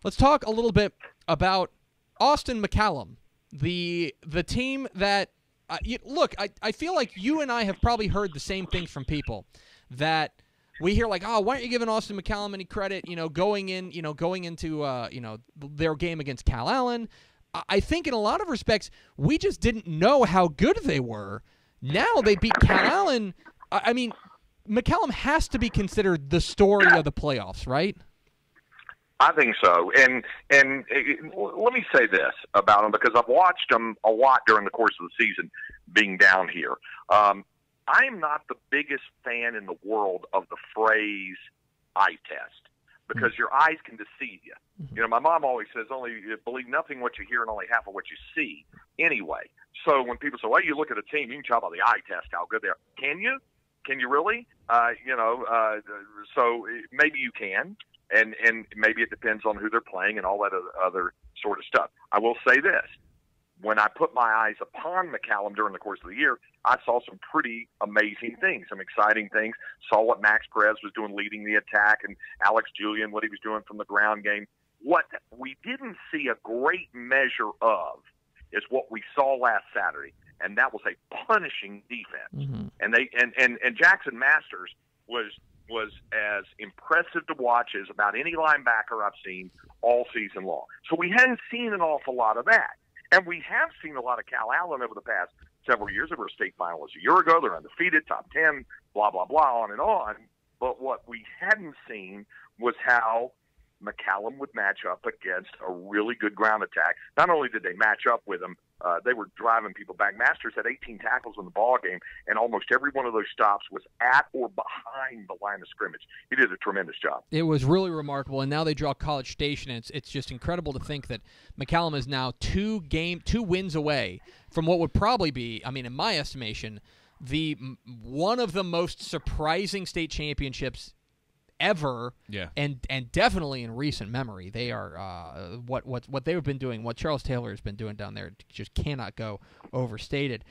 let's talk a little bit about Austin McCallum, the team that look. I feel like you and I have probably heard the same things from people that we hear, like, oh, why aren't you giving Austin McCallum any credit? Going into their game against Cal Allen. I think in a lot of respects we just didn't know how good they were. Now they beat Cal Allen. I mean, McCallum has to be considered the story of the playoffs, right? I think so. And let me say this about them, because I've watched them a lot during the course of the season being down here. I am not the biggest fan in the world of the phrase eye test, because your eyes can deceive you. You know, my mom always says, only believe nothing what you hear and only half of what you see anyway. So when people say, well, you look at a team, you can tell by the eye test how good they are. Can you? Can you really? So maybe you can, and maybe it depends on who they're playing and all that other sort of stuff. I will say this. When I put my eyes upon McCallum during the course of the year, I saw some pretty amazing things, some exciting things. Saw what Max Perez was doing leading the attack, and Alex Julian, what he was doing from the ground game. What we didn't see a great measure of is what we saw last Saturday, and that was a punishing defense. Mm-hmm. And Jackson Masters was as impressive to watch as about any linebacker I've seen all season long. So we hadn't seen an awful lot of that. And we have seen a lot of Cal Allen over the past several years. They were a state finalist a year ago. They're undefeated, top 10, blah, blah, blah, on and on. But what we hadn't seen was how McCallum would match up against a really good ground attack. Not only did they match up with him, they were driving people back. Masters had 18 tackles in the ball game, and almost every one of those stops was at or behind the line of scrimmage. He did a tremendous job. It was really remarkable, and now they draw College Station, and it's just incredible to think that McCallum is now two wins away from what would probably be, I mean, in my estimation, one of the most surprising state championships ever, and definitely in recent memory. They are what they've been doing, what Charles Taylor has been doing down there, just cannot go overstated.